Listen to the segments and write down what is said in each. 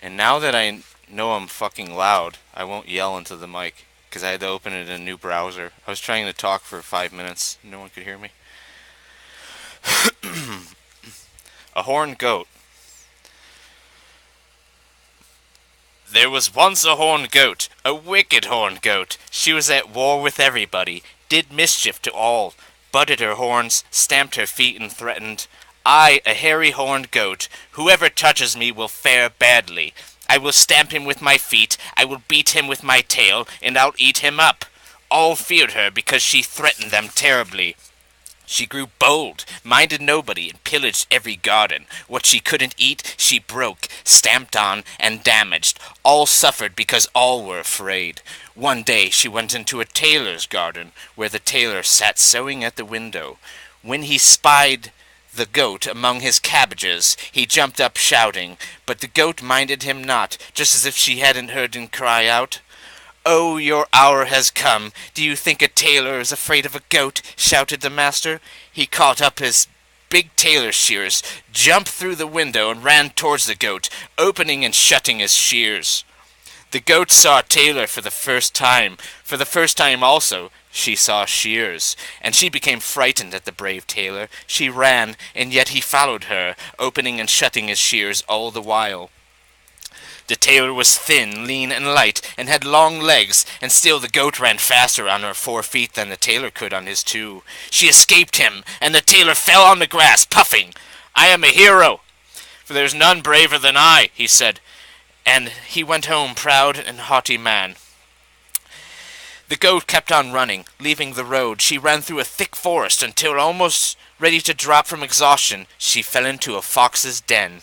And now that I know I'm fucking loud, I won't yell into the mic because I had to open it in a new browser. I was trying to talk for 5 minutes. No one could hear me. A horned goat. There was once a horned goat, a wicked horned goat. She was at war with everybody, did mischief to all, butted her horns, stamped her feet, and threatened, I, a hairy horned goat, whoever touches me will fare badly. I will stamp him with my feet, I will beat him with my tail, and I'll eat him up. All feared her because she threatened them terribly. She grew bold, minded nobody, and pillaged every garden. What she couldn't eat, she broke, stamped on, and damaged. All suffered because all were afraid. One day she went into a tailor's garden, where the tailor sat sewing at the window. When he spied the goat among his cabbages, he jumped up shouting, but the goat minded him not, just as if she hadn't heard him cry out. "Oh, your hour has come. Do you think a tailor is afraid of a goat?" shouted the master. He caught up his big tailor shears, jumped through the window, and ran towards the goat, opening and shutting his shears. The goat saw Tailor for the first time. For the first time also she saw shears, and she became frightened at the brave tailor. She ran, and yet he followed her, opening and shutting his shears all the while. The tailor was thin, lean, and light, and had long legs, and still the goat ran faster on her 4 feet than the tailor could on his 2. She escaped him, and the tailor fell on the grass, puffing. "I am a hero, for there's none braver than I," he said, and he went home proud and haughty man. The goat kept on running, leaving the road. She ran through a thick forest until, almost ready to drop from exhaustion, she fell into a fox's den.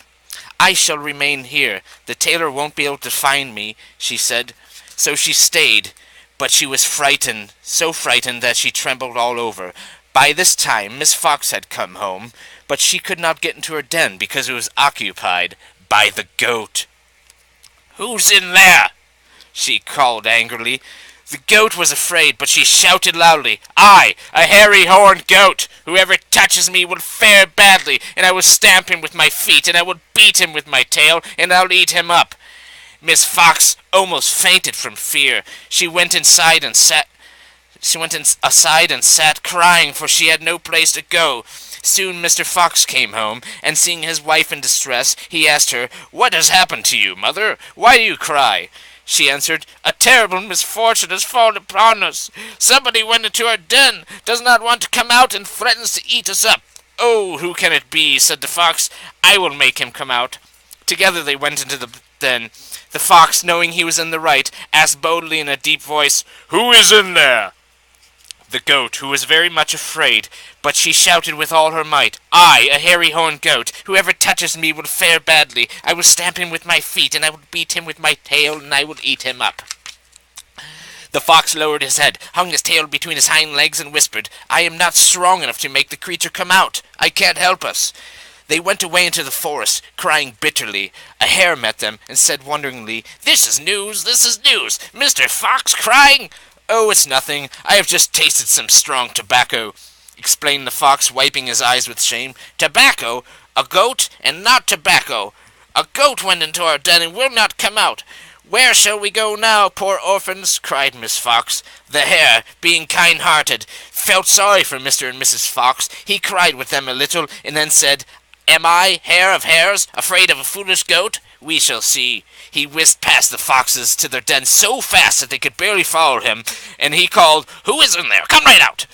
"I shall remain here. The tailor won't be able to find me," she said. So she stayed, but she was frightened, so frightened that she trembled all over. By this time Miss Fox had come home, but she could not get into her den because it was occupied by the goat. "Who's in there?" she called angrily. The goat was afraid, but she shouted loudly, "I, a hairy-horned goat! Whoever touches me will fare badly, and I will stamp him with my feet, and I will beat him with my tail, and I'll eat him up." Miss Fox almost fainted from fear. She went aside and sat crying, for she had no place to go. Soon Mr. Fox came home, and seeing his wife in distress, he asked her, "What has happened to you, mother? Why do you cry?" She answered, "A terrible misfortune has fallen upon us. Somebody went into our den, does not want to come out, and threatens to eat us up." "Oh, who can it be?" said the fox. "I will make him come out." Together they went into the den. The fox, knowing he was in the right, asked boldly in a deep voice, "Who is in there?" The goat, who was very much afraid, but she shouted with all her might, "I, a hairy-horned goat, whoever touches me will fare badly. I will stamp him with my feet, and I will beat him with my tail, and I will eat him up." The fox lowered his head, hung his tail between his hind legs, and whispered, "I am not strong enough to make the creature come out. I can't help us." They went away into the forest, crying bitterly. A hare met them, and said wonderingly, "This is news, this is news! Mr. Fox crying!" "Oh, it's nothing. I have just tasted some strong tobacco," explained the fox, wiping his eyes with shame. "Tobacco? A goat, and not tobacco. A goat went into our den and will not come out. Where shall we go now, poor orphans?" cried Miss Fox. The hare, being kind-hearted, felt sorry for Mr. and Mrs. Fox. He cried with them a little, and then said, "Am I, hare of hares, afraid of a foolish goat? We shall see." He whisked past the foxes to their den so fast that they could barely follow him, and he called, "Who is in there? Come right out!"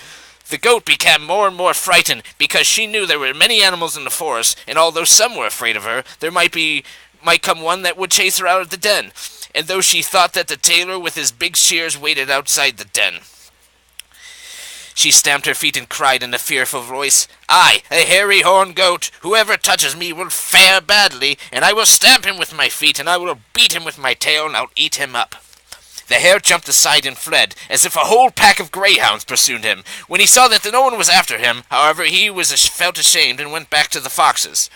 The goat became more and more frightened, because she knew there were many animals in the forest, and although some were afraid of her, there might come one that would chase her out of the den, and though she thought that the tailor with his big shears waited outside the den. She stamped her feet and cried in a fearful voice, "I, a hairy-horned goat, whoever touches me will fare badly, and I will stamp him with my feet, and I will beat him with my tail, and I'll eat him up." The hare jumped aside and fled, as if a whole pack of greyhounds pursued him. When he saw that no one was after him, however, he felt ashamed and went back to the foxes.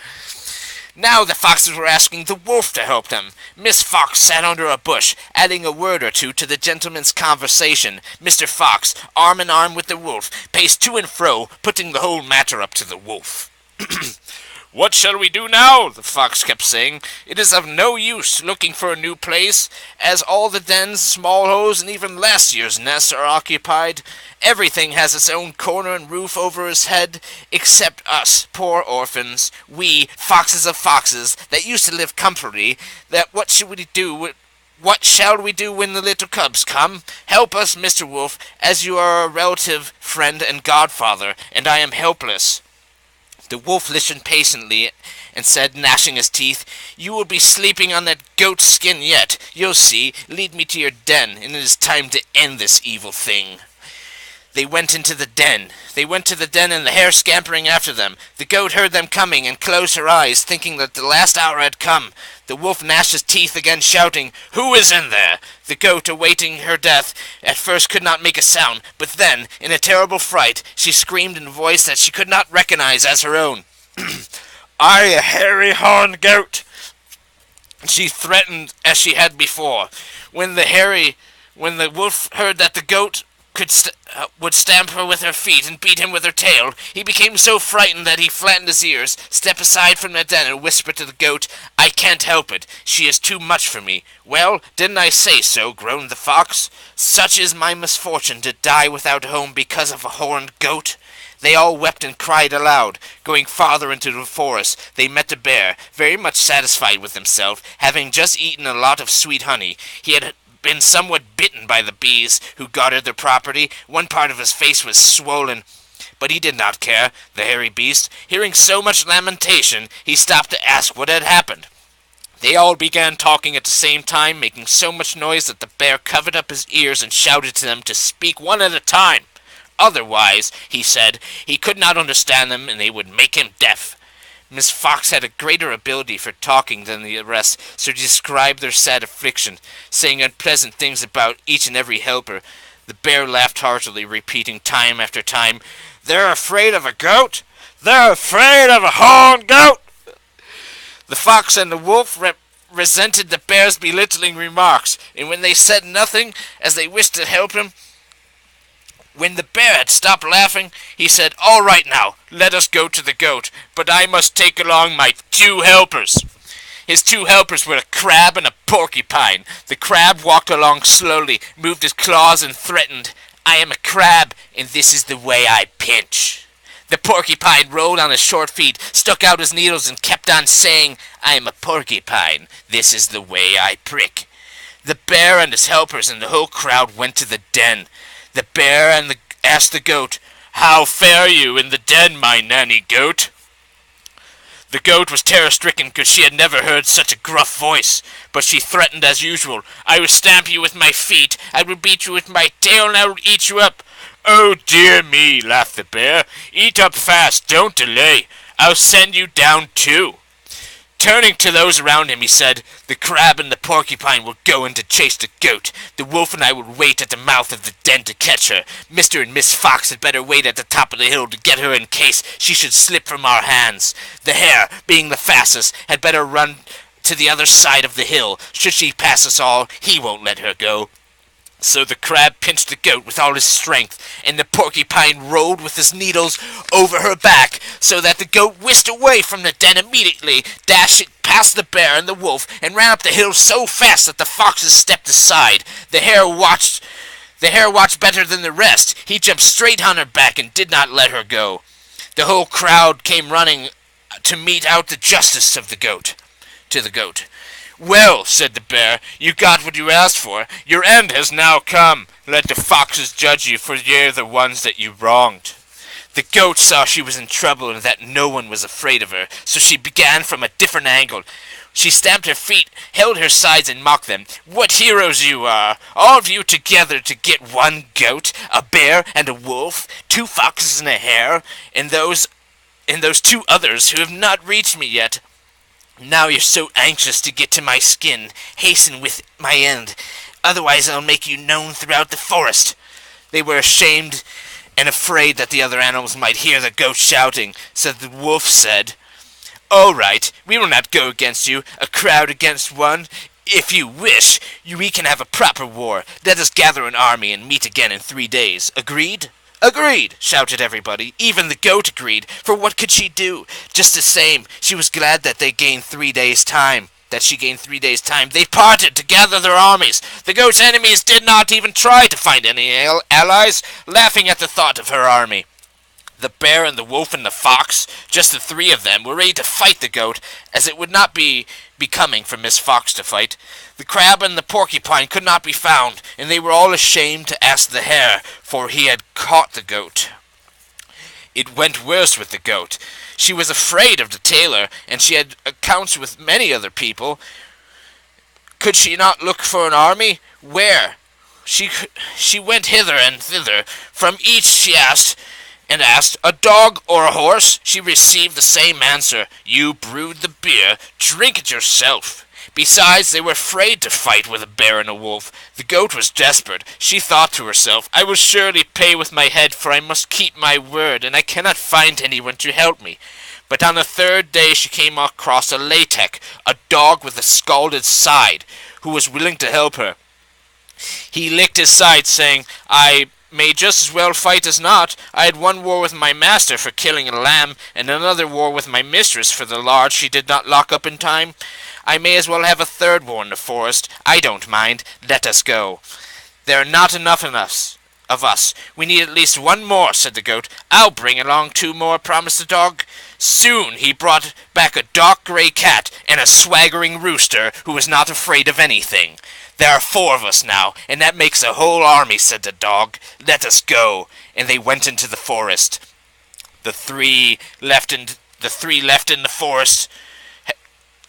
Now the foxes were asking the wolf to help them. Miss Fox sat under a bush, adding a word or two to the gentleman's conversation. Mr. Fox, arm in arm with the wolf, paced to and fro, putting the whole matter up to the wolf. "What shall we do now?" the fox kept saying. "It is of no use looking for a new place, as all the dens, small holes, and even last year's nests are occupied. Everything has its own corner and roof over its head, except us, poor orphans. We, foxes of foxes, that used to live comfortably, what shall we do when the little cubs come? Help us, Mr. Wolf, as you are a relative, friend, and godfather, and I am helpless." The wolf listened patiently and said, gnashing his teeth, "You will be sleeping on that goat skin yet. You'll see. Lead me to your den, and it is time to end this evil thing." They went into the den. And the hare scampering after them. The goat heard them coming and closed her eyes, thinking that the last hour had come. The wolf gnashed his teeth again, shouting, "Who is in there?" The goat, awaiting her death, at first could not make a sound, but then, in a terrible fright, she screamed in a voice that she could not recognize as her own. "I, a hairy horned goat!" She threatened as she had before. When the wolf heard that the goat would stamp her with her feet and beat him with her tail, he became so frightened that he flattened his ears, stepped aside from the den, and whispered to the goat, "I can't help it. She is too much for me." "Well, didn't I say so?" groaned the fox. "Such is my misfortune, to die without a home because of a horned goat." They all wept and cried aloud. Going farther into the forest, they met a bear, very much satisfied with himself, having just eaten a lot of sweet honey. He had been somewhat bitten by the bees who guarded their property. One part of his face was swollen, but he did not care, the hairy beast. Hearing so much lamentation, he stopped to ask what had happened. They all began talking at the same time, making so much noise that the bear covered up his ears and shouted to them to speak one at a time. Otherwise, he said, he could not understand them and they would make him deaf. Miss Fox had a greater ability for talking than the rest, so she described their sad affliction, saying unpleasant things about each and every helper. The bear laughed heartily, repeating time after time, "They're afraid of a goat? They're afraid of a horned goat!" The fox and the wolf resented the bear's belittling remarks, and when they said nothing, as they wished to help him, when the bear had stopped laughing, he said, "All right now, let us go to the goat, but I must take along my 2 helpers." His 2 helpers were a crab and a porcupine. The crab walked along slowly, moved his claws, and threatened, "I am a crab, and this is the way I pinch." The porcupine rolled on his short feet, stuck out his needles, and kept on saying, "I am a porcupine, this is the way I prick." The bear and his helpers and the whole crowd went to the den. The bear asked the goat, "How fare you in the den, my nanny goat?" The goat was terror-stricken because she had never heard such a gruff voice, but she threatened as usual. "I will stamp you with my feet, I will beat you with my tail, and I will eat you up." "Oh dear me," laughed the bear. "Eat up fast, don't delay. I'll send you down too." Turning to those around him, he said, "The crab and the porcupine will go in to chase the goat. The wolf and I will wait at the mouth of the den to catch her. Mr. and Miss Fox had better wait at the top of the hill to get her in case she should slip from our hands. The hare, being the fastest, had better run to the other side of the hill. Should she pass us all, he won't let her go." So the crab pinched the goat with all his strength, and the porcupine rolled with his needles over her back, so that the goat whisked away from the den immediately, dashed past the bear and the wolf, and ran up the hill so fast that the foxes stepped aside. The hare watched better than the rest. He jumped straight on her back and did not let her go. The whole crowd came running to mete out the justice to the goat. "Well," said the bear, "you got what you asked for. Your end has now come. Let the foxes judge you, for they're the ones that you wronged." The goat saw she was in trouble and that no one was afraid of her, so she began from a different angle. She stamped her feet, held her sides, and mocked them. "What heroes you are! All of you together to get 1 goat, a bear, and a wolf, 2 foxes and a hare, and those 2 others who have not reached me yet. Now you're so anxious to get to my skin. Hasten with my end, otherwise I'll make you known throughout the forest." They were ashamed and afraid that the other animals might hear the goat shouting, so the wolf said, "All right, we will not go against you, a crowd against one. If you wish, we can have a proper war. Let us gather an army and meet again in 3 days. Agreed?" Agreed, shouted everybody. Even the goat agreed, for what could she do? Just the same, she was glad that they gained 3 days' time. They parted to gather their armies. The goat's enemies did not even try to find any allies, laughing at the thought of her army. The bear and the wolf and the fox, just the 3 of them, were ready to fight the goat, as it would not be becoming for Miss Fox to fight. The crab and the porcupine could not be found, and they were all ashamed to ask the hare, for he had caught the goat. It went worse with the goat. She was afraid of the tailor, and she had accounts with many other people. Could she not look for an army? Where? She went hither and thither. From each she asked, a dog or a horse? She received the same answer. You brewed the beer, drink it yourself. Besides, they were afraid to fight with a bear and a wolf. The goat was desperate. She thought to herself, I will surely pay with my head, for I must keep my word, and I cannot find anyone to help me. But on the 3rd day she came across a latek, a dog with a scalded side, who was willing to help her. He licked his side, saying, I may just as well fight as not. I had one war with my master for killing a lamb, and another war with my mistress for the lard she did not lock up in time. I may as well have a 3rd war in the forest. I don't mind. Let us go. There are not enough of us. We need at least 1 more, said the goat. I'll bring along 2 more, promised the dog. Soon he brought back a dark grey cat and a swaggering rooster who was not afraid of anything. There are 4 of us now, and that makes a whole army, said the dog. Let us go. And they went into the forest. The three left in the forest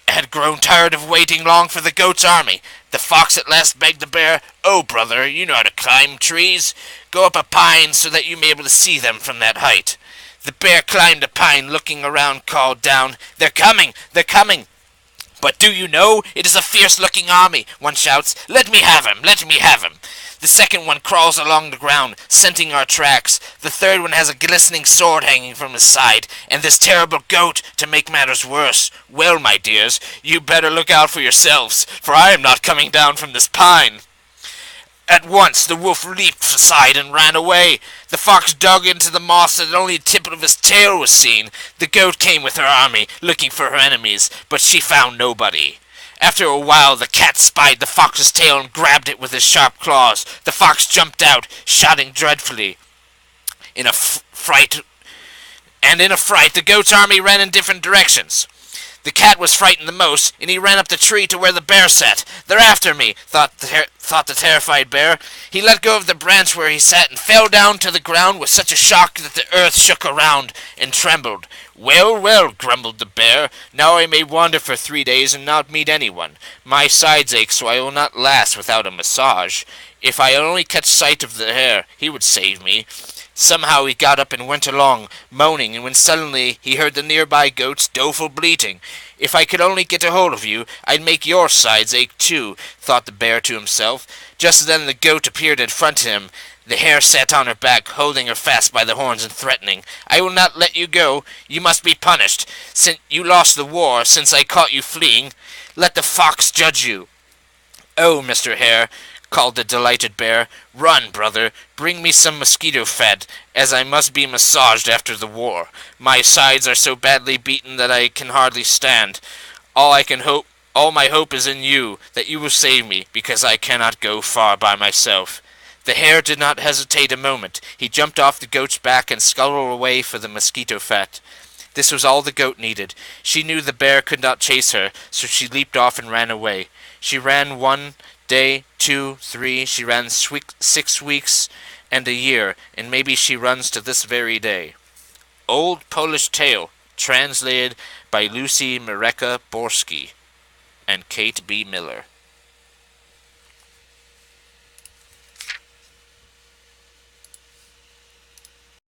had grown tired of waiting long for the goat's army. The fox at last begged the bear, Oh, brother, you know how to climb trees. Go up a pine so that you may be able to see them from that height. The bear climbed a pine, looking around, called down, They're coming! They're coming! But do you know, it is a fierce-looking army, one shouts. Let me have him! Let me have him! The second one crawls along the ground, scenting our tracks. The third one has a glistening sword hanging from his side, and this terrible goat to make matters worse. Well, my dears, you better look out for yourselves, for I am not coming down from this pine. At once the wolf leaped aside and ran away. The fox dug into the moss so that only the tip of his tail was seen. The goat came with her army, looking for her enemies, but she found nobody. After a while the cat spied the fox's tail and grabbed it with his sharp claws. The fox jumped out, shouting dreadfully. In a fright, the goat's army ran in different directions. The cat was frightened the most, and he ran up the tree to where the bear sat. They're after me, thought the terrified bear. He let go of the branch where he sat and fell down to the ground with such a shock that the earth shook around and trembled. Well, well, grumbled the bear, now I may wander for 3 days and not meet anyone. My sides ache, so I will not last without a massage. If I only catch sight of the hare, he would save me. Somehow he got up and went along, moaning, and when suddenly he heard the nearby goat's doleful bleating. If I could only get a hold of you, I'd make your sides ache too, thought the bear to himself. Just then the goat appeared in front of him. The hare sat on her back, holding her fast by the horns and threatening. I will not let you go. You must be punished. Since you lost the war, since I caught you fleeing, let the fox judge you. Oh, Mr. Hare, called the delighted bear, run, brother, bring me some mosquito fat, as I must be massaged after the war. My sides are so badly beaten that I can hardly stand. All my hope is in you, that you will save me, because I cannot go far by myself. The hare did not hesitate a moment. He jumped off the goat's back and scuttled away for the mosquito fat. This was all the goat needed. She knew the bear could not chase her, so she leaped off and ran away. She ran 1 day, 2, 3, she ran 6 weeks and a year, and maybe she runs to this very day. Old Polish Tale, translated by Lucia, Merecka, Borski, and Kate B. Miller.